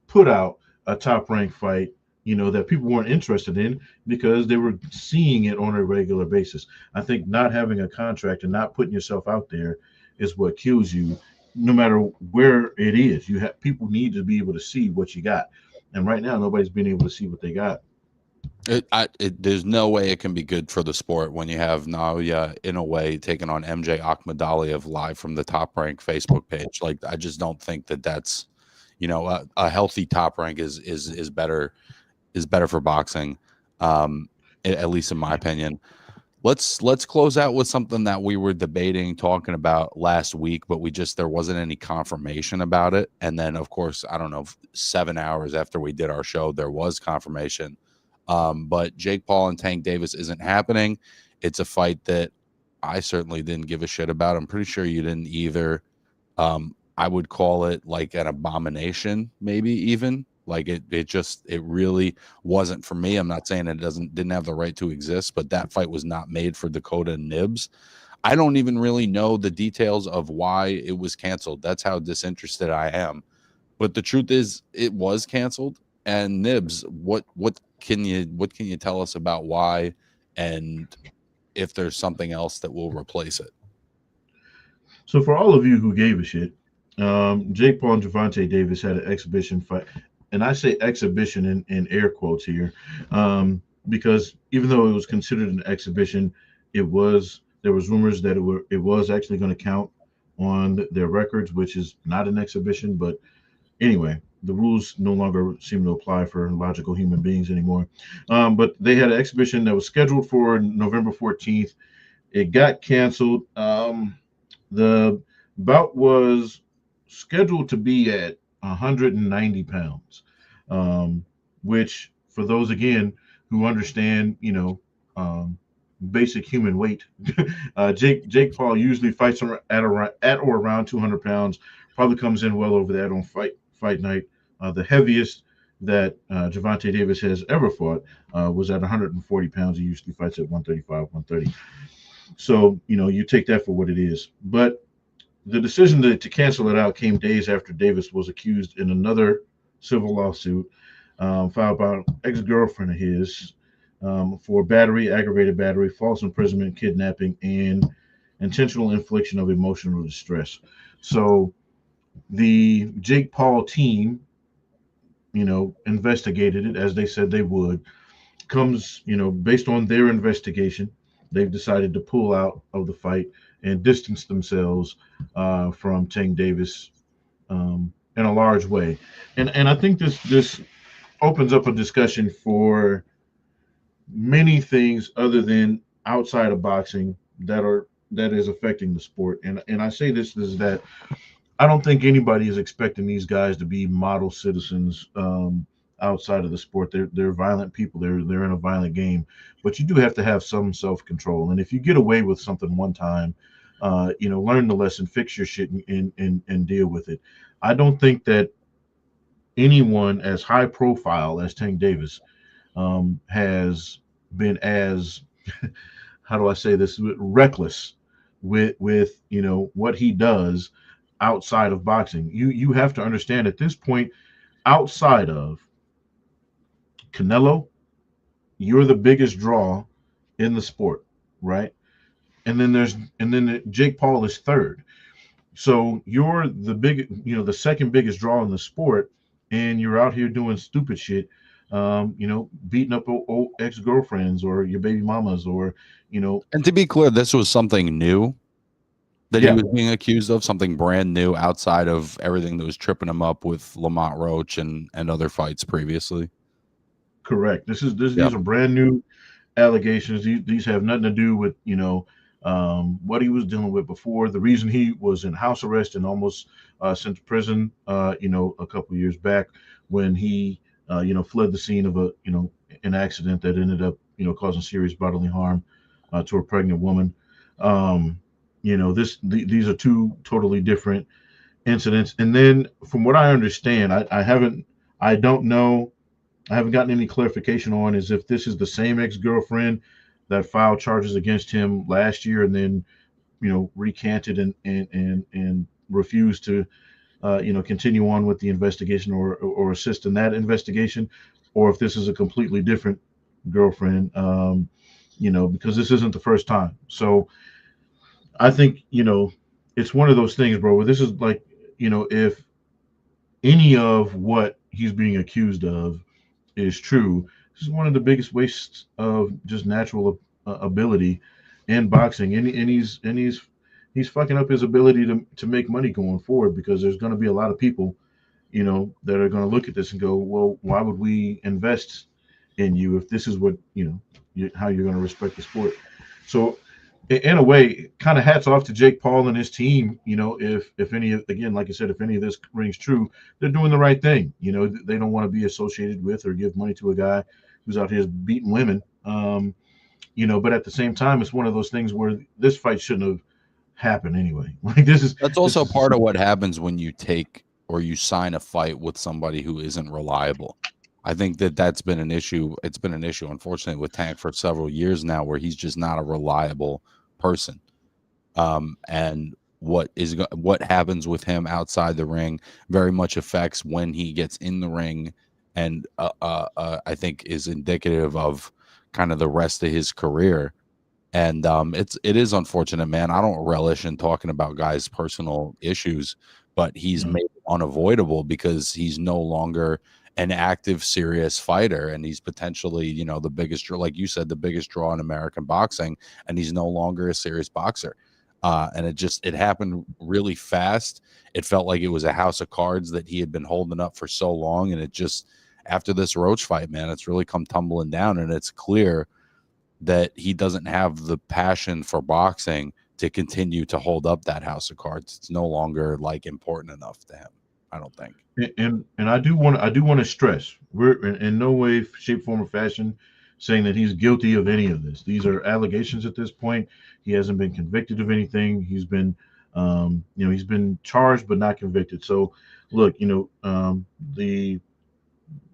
put out a Top Rank fight, that people weren't interested in because they were seeing it on a regular basis. I think not having a contract and not putting yourself out there is what kills you, no matter where it is. You have people need to be able to see what you got, and right now nobody's been able to see what they got. There's no way it can be good for the sport when you have Naoya in a way taking on MJ Akhmadaliev live from the Top Rank Facebook page. Like, I just don't think that that's, a healthy Top Rank is better for boxing, at least in my opinion. Let's close out with something that we were debating, talking about last week, but there wasn't any confirmation about it. And then, of course, I don't know, 7 hours after we did our show, there was confirmation. But Jake Paul and Tank Davis isn't happening. It's a fight that I certainly didn't give a shit about. I'm pretty sure you didn't either. I would call it like an abomination, maybe even. Like it really wasn't for me. I'm not saying it didn't have the right to exist, but that fight was not made for Dakota and Nibs. I don't even really know the details of why it was canceled. That's how disinterested I am. But the truth is, it was canceled. And Nibs, what can you tell us about why, and if there's something else that will replace it? So for all of you who gave a shit, Jake Paul and Javante Davis had an exhibition fight, and I say exhibition in air quotes here, because even though it was considered an exhibition, there was rumors that it was actually going to count on their records, which is not an exhibition. But anyway, the rules no longer seem to apply for logical human beings anymore. But they had an exhibition that was scheduled for November 14th. It got canceled. The bout was scheduled to be at 190 pounds, which, for those again who understand, basic human weight, Jake Paul usually fights at or around 200 pounds. Probably comes in well over that on fight night. The heaviest that Javante Davis has ever fought was at 140 pounds. He usually fights at 135, 130. So, you take that for what it is. But the decision to cancel it out came days after Davis was accused in another civil lawsuit filed by an ex-girlfriend of his for battery, aggravated battery, false imprisonment, kidnapping, and intentional infliction of emotional distress. So the Jake Paul team, investigated it as they said they would. Based on their investigation, they've decided to pull out of the fight and distance themselves from Tank Davis in a large way. And I think this opens up a discussion for many things other than outside of boxing that is affecting the sport. And I say this is that I don't think anybody is expecting these guys to be model citizens outside of the sport. They're violent people. They're in a violent game, but you do have to have some self control. And if you get away with something one time, learn the lesson, fix your shit, and deal with it. I don't think that anyone as high profile as Tank Davis has been as how do I say this, reckless with what he does outside of boxing. You have to understand at this point, outside of Canelo, you're the biggest draw in the sport, right? And then Jake Paul is third. So you're the second biggest draw in the sport, and you're out here doing stupid shit, beating up old ex-girlfriends or your baby mamas or, And to be clear, this was something new that he yeah, was being accused of, something brand new outside of everything that was tripping him up with Lamont Roach and other fights previously. correct. Yep. These are brand new allegations. These have nothing to do with what he was dealing with before. The reason he was in house arrest and almost sent to prison, a couple of years back when he fled the scene of an accident that ended up causing serious bodily harm to a pregnant woman. These are two totally different incidents. And then from what I understand, I don't know, I haven't gotten any clarification on is if this is the same ex-girlfriend that filed charges against him last year and then recanted and refused to continue on with the investigation or assist in that investigation, or if this is a completely different girlfriend. Because this isn't the first time. So I think it's one of those things, bro. Where this is like, if any of what he's being accused of is true, this is one of the biggest wastes of just natural ability in boxing, and he's fucking up his ability to make money going forward, because there's going to be a lot of people, that are going to look at this and go, well, why would we invest in you if this is what how you're going to respect the sport? So in a way, kind of hats off to Jake Paul and his team. If any, again, like I said, if any of this rings true, they're doing the right thing. They don't want to be associated with or give money to a guy who's out here beating women. But at the same time, it's one of those things where this fight shouldn't have happened anyway. Like That's this also is part of what happens when you take or you sign a fight with somebody who isn't reliable. I think that that's been an issue. It's been an issue, unfortunately, with Tank for several years now, where he's just not a reliable person. And what happens with him outside the ring very much affects when he gets in the ring, and I think is indicative of kind of the rest of his career. And it is unfortunate, man. I don't relish in talking about guys' personal issues, but he's mm, made it unavoidable because he's no longer an active, serious fighter, and he's potentially, the biggest draw, like you said, the biggest draw in American boxing, and he's no longer a serious boxer. And it happened really fast. It felt like it was a house of cards that he had been holding up for so long, and it just after this Roach fight, man, it's really come tumbling down, and it's clear that he doesn't have the passion for boxing to continue to hold up that house of cards. It's no longer like important enough to him, I don't think. and I do want to stress, we're in no way, shape, form, or fashion saying that he's guilty of any of this. These are allegations at this point. He hasn't been convicted of anything. He's been charged but not convicted. So look, the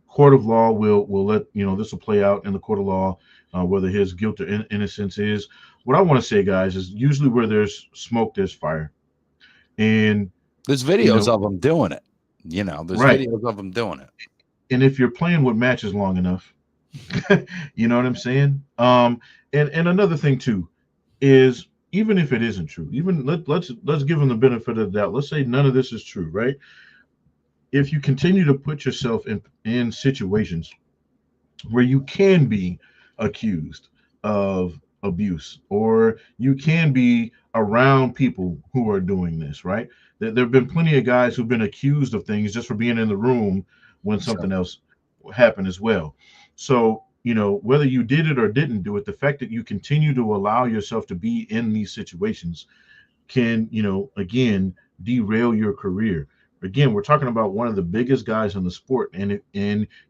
court of law will let this will play out in the court of law, whether his guilt or innocence is. What I want to say, guys, is usually where there's smoke, there's fire, and There's you videos know, of him doing it. There's right. videos of him doing it. And if you're playing with matches long enough, you know what I'm saying. And another thing too is, even if it isn't true, even let's give him the benefit of the doubt. Let's say none of this is true, right? If you continue to put yourself in situations where you can be accused of abuse, or you can be around people who are doing this, right? There have been plenty of guys who've been accused of things just for being in the room when Sure. something else happened as well. So whether you did it or didn't do it, the fact that you continue to allow yourself to be in these situations can, again, derail your career. Again, we're talking about one of the biggest guys in the sport, and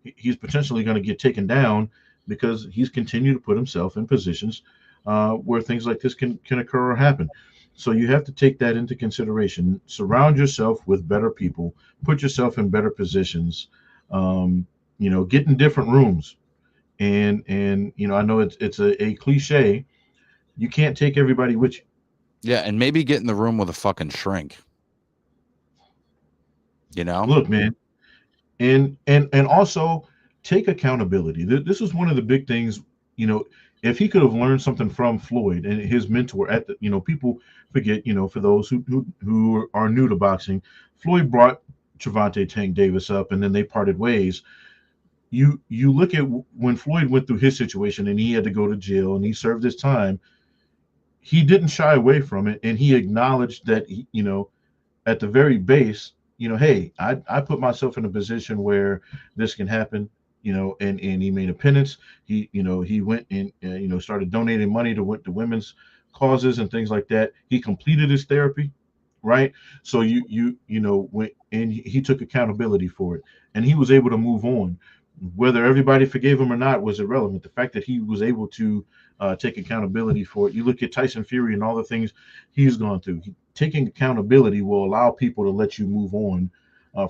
he's potentially going to get taken down because he's continued to put himself in positions where things like this can occur or happen. So you have to take that into consideration. Surround yourself with better people. Put yourself in better positions. Get in different rooms. And I know it's a cliche. You can't take everybody with you. Yeah, and maybe get in the room with a fucking shrink, you know? Look, man, and also take accountability. This is one of the big things. you know if he could have learned something from Floyd and his mentor at the, people forget, for those who are new to boxing, Floyd brought Trevante Tank Davis up, and then they parted ways. You look at when Floyd went through his situation and he had to go to jail and he served his time. He didn't shy away from it, and he acknowledged that at the very base, hey, I put myself in a position where this can happen, and he made a penance. He went and started donating money to women's causes and things like that. He completed his therapy, right? So when and he took accountability for it, and he was able to move on. Whether everybody forgave him or not was irrelevant. The fact that he was able to take accountability for it. You look at Tyson Fury and all the things he's gone through. Taking accountability will allow people to let you move on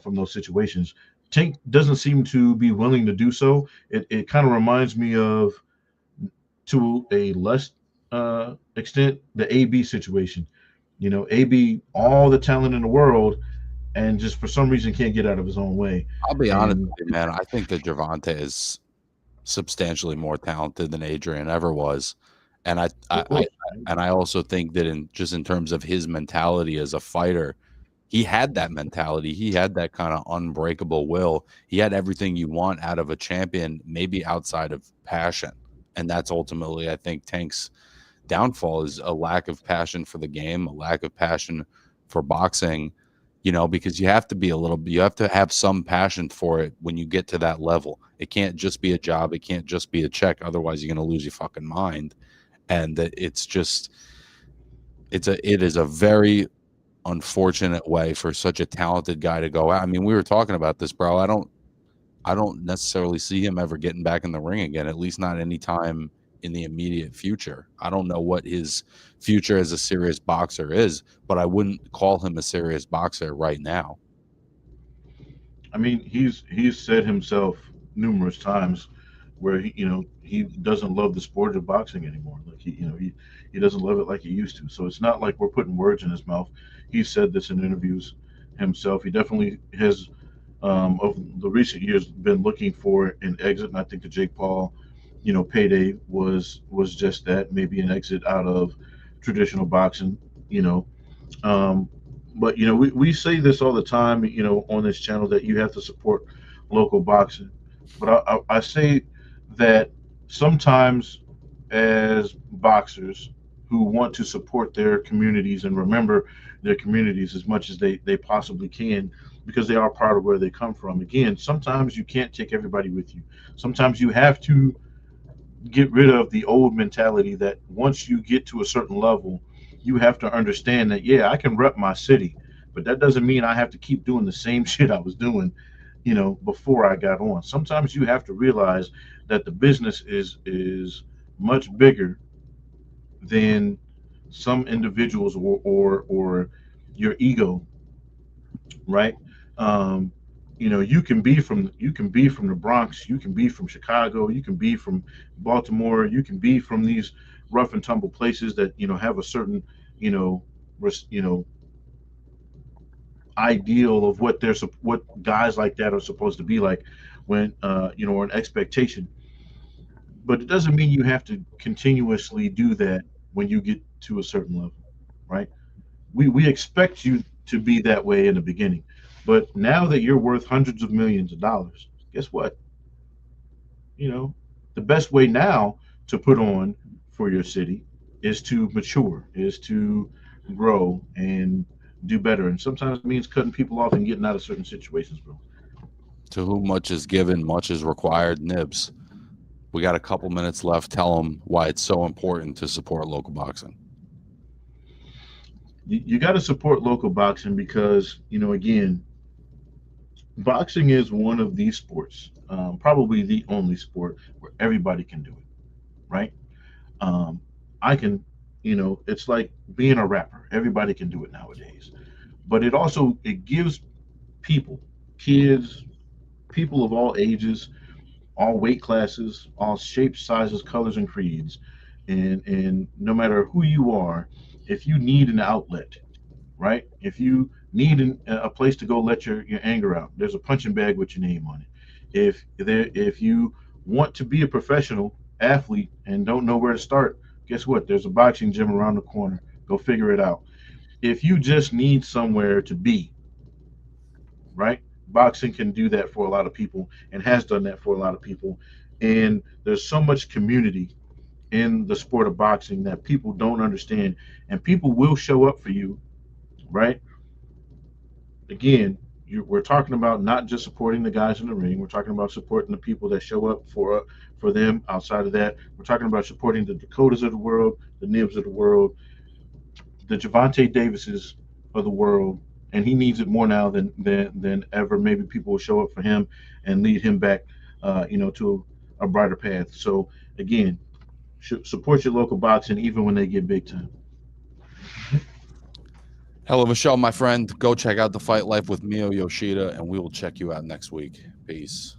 from those situations. Tank doesn't seem to be willing to do so. It kind of reminds me of, to a less extent, the AB situation. AB, all the talent in the world, and just for some reason can't get out of his own way. I'll be honest And with you, man. I think that Gervonta is substantially more talented than Adrian ever was, and of course, I also think that in terms of his mentality as a fighter, he had that mentality. He had that kind of unbreakable will. He had everything you want out of a champion, maybe outside of passion, and that's ultimately, I think, Tank's downfall is a lack of passion for the game, a lack of passion for boxing, because you have to have some passion for it when you get to that level. It can't just be a job. It can't just be a check. Otherwise, you're going to lose your fucking mind. And it's just, it is a very unfortunate way for such a talented guy to go out. I mean, we were talking about this, bro. I don't necessarily see him ever getting back in the ring again, at least not anytime in the immediate future. I don't know what his future as a serious boxer is, but I wouldn't call him a serious boxer right now. I mean, he's said himself numerous times where he doesn't love the sport of boxing anymore. Like he doesn't love it like he used to. So it's not like we're putting words in his mouth. He said this in interviews himself. He definitely has of the recent years been looking for an exit, and I think the Jake Paul, payday was just that, maybe an exit out of traditional boxing. You know, um, but we say this all the time, on this channel that you have to support local boxing. But I say that sometimes as boxers who want to support their communities and remember their communities as much as they possibly can because they are part of where they come from. Again, sometimes you can't take everybody with you. Sometimes you have to get rid of the old mentality that once you get to a certain level, you have to understand that, yeah, I can rep my city, but that doesn't mean I have to keep doing the same shit I was doing, before I got on. Sometimes you have to realize that the business is much bigger than some individuals or your ego, right? Um, you can be from the Bronx, you can be from Chicago, you can be from Baltimore, you can be from these rough and tumble places that have a certain you know res, you know ideal of what guys like that are supposed to be like when or an expectation. But it doesn't mean you have to continuously do that when you get to a certain level, right? We expect you to be that way in the beginning, but now that you're worth hundreds of millions of dollars, guess what? You know, the best way now to put on for your city is to mature, is to grow and do better. And sometimes it means cutting people off and getting out of certain situations, bro. To whom much is given, much is required. Nibs. We got a couple minutes left. Tell them why it's so important to support local boxing. You got to support local boxing because, again, boxing is one of these sports, probably the only sport where everybody can do it, right? Um, I can, it's like being a rapper. Everybody can do it nowadays, but it gives people, kids, people of all ages, all weight classes, all shapes, sizes, colors, and creeds, and no matter who you are, if you need an outlet, right? If you need a place to go let your anger out, there's a punching bag with your name on it. If you want to be a professional athlete and don't know where to start, guess what? There's a boxing gym around the corner. Go figure it out. If you just need somewhere to be, right? Boxing can do that for a lot of people and has done that for a lot of people. And there's so much community in the sport of boxing that people don't understand, and people will show up for you, right? Again, we're talking about not just supporting the guys in the ring. We're talking about supporting the people that show up for them. Outside of that, we're talking about supporting the Dakotas of the world, the Nibs of the world, the Javante Davises of the world, and he needs it more now than ever. Maybe people will show up for him and lead him back, to a brighter path. So again, support your local boxing even when they get big time. Hell of a show, my friend. Go check out the Fight Life with Mio Yoshida, and we will check you out next week. Peace.